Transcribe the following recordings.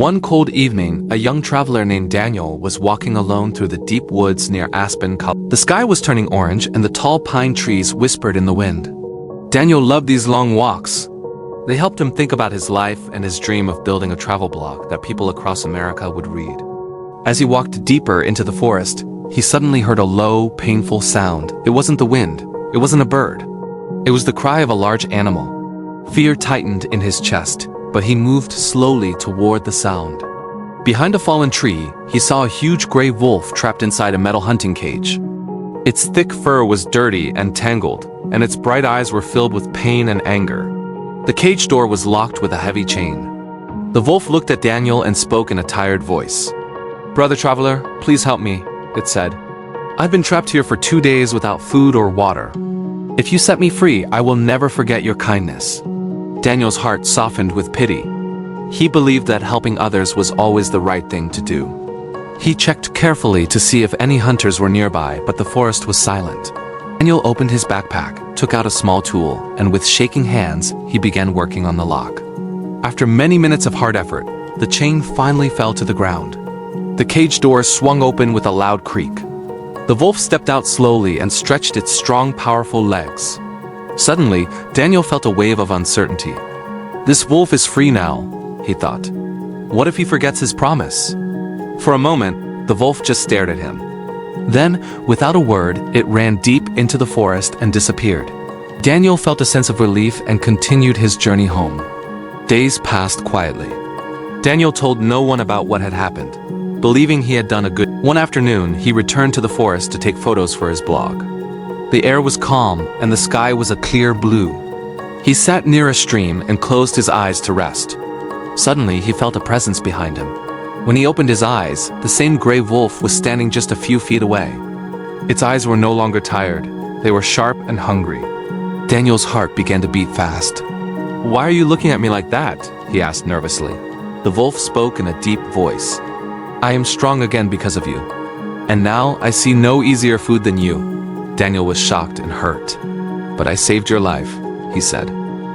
One cold evening, a young traveler named Daniel was walking alone through the deep woods near Aspen. The sky was turning orange and the tall pine trees whispered in the wind. Daniel loved these long walks. They helped him think about his life and his dream of building a travel blog that people across America would read. As he walked deeper into the forest, he suddenly heard a low, painful sound. It wasn't the wind. It wasn't a bird. It was the cry of a large animal. Fear tightened in his chest, but he moved slowly toward the sound. Behind a fallen tree, he saw a huge gray wolf trapped inside a metal hunting cage. Its thick fur was dirty and tangled, and its bright eyes were filled with pain and anger. The cage door was locked with a heavy chain. The wolf looked at Daniel and spoke in a tired voice. "Brother traveler, please help me," it said. "I've been trapped here for 2 days without food or water. If you set me free, I will never forget your kindness." Daniel's heart softened with pity. He believed that helping others was always the right thing to do. He checked carefully to see if any hunters were nearby, but the forest was silent. Daniel opened his backpack, took out a small tool, and with shaking hands, he began working on the lock. After many minutes of hard effort, the chain finally fell to the ground. The cage door swung open with a loud creak. The wolf stepped out slowly and stretched its strong, powerful legs. Suddenly, Daniel felt a wave of uncertainty. This wolf is free now, he thought. What if he forgets his promise? For a moment, the wolf just stared at him. Then, without a word, it ran deep into the forest and disappeared. Daniel felt a sense of relief and continued his journey home. Days passed quietly. Daniel told no one about what had happened, believing he had done a good. One afternoon, he returned to the forest to take photos for his blog. The air was calm, and the sky was a clear blue. He sat near a stream and closed his eyes to rest. Suddenly, he felt a presence behind him. When he opened his eyes, the same gray wolf was standing just a few feet away. Its eyes were no longer tired. They were sharp and hungry. Daniel's heart began to beat fast. "Why are you looking at me like that?" he asked nervously. The wolf spoke in a deep voice. "I am strong again because of you. And now I see no easier food than you." Daniel was shocked and hurt. "But I saved your life," he said.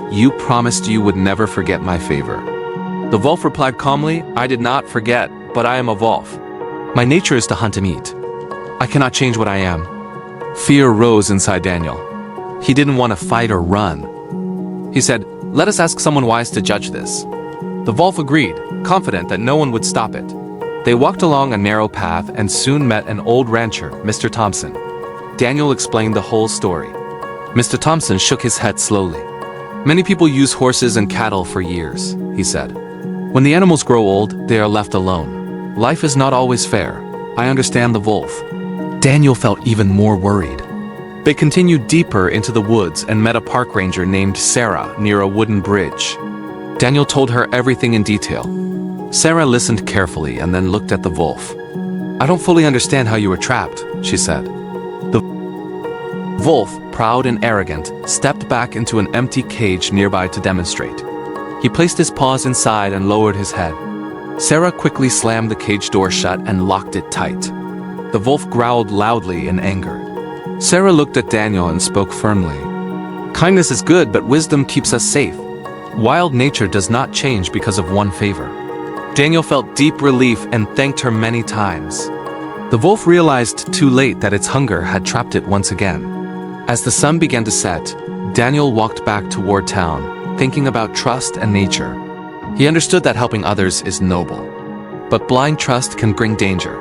"You promised you would never forget my favor." The wolf replied calmly, "I did not forget, but I am a wolf. My nature is to hunt and eat. I cannot change what I am." Fear rose inside Daniel. He didn't want to fight or run. He said, "Let us ask someone wise to judge this." The wolf agreed, confident that no one would stop it. They walked along a narrow path and soon met an old rancher, Mr. Thompson. Daniel explained the whole story. Mr. Thompson shook his head slowly. "Many people use horses and cattle for years," he said. "When the animals grow old, they are left alone. Life is not always fair. I understand the wolf." Daniel felt even more worried. They continued deeper into the woods and met a park ranger named Sarah near a wooden bridge. Daniel told her everything in detail. Sarah listened carefully and then looked at the wolf. "I don't fully understand how you were trapped," she said. The wolf, proud and arrogant, stepped back into an empty cage nearby to demonstrate. He placed his paws inside and lowered his head. Sarah quickly slammed the cage door shut and locked it tight. The wolf growled loudly in anger. Sarah looked at Daniel and spoke firmly. "Kindness is good, but wisdom keeps us safe. Wild nature does not change because of one favor." Daniel felt deep relief and thanked her many times. The wolf realized too late that its hunger had trapped it once again. As the sun began to set, Daniel walked back toward town, thinking about trust and nature. He understood that helping others is noble. But blind trust can bring danger.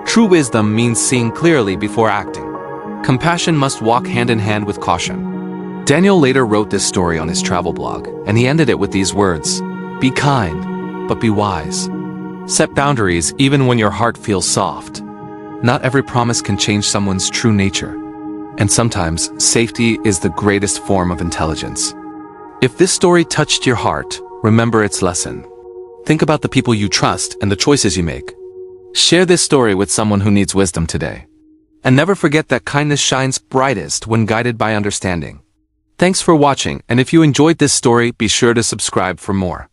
True wisdom means seeing clearly before acting. Compassion must walk hand in hand with caution. Daniel later wrote this story on his travel blog, and he ended it with these words: "Be kind, but be wise. Set boundaries even when your heart feels soft. Not every promise can change someone's true nature. And sometimes, safety is the greatest form of intelligence." If this story touched your heart, remember its lesson. Think about the people you trust and the choices you make. Share this story with someone who needs wisdom today. And never forget that kindness shines brightest when guided by understanding. Thanks for watching, and if you enjoyed this story, be sure to subscribe for more.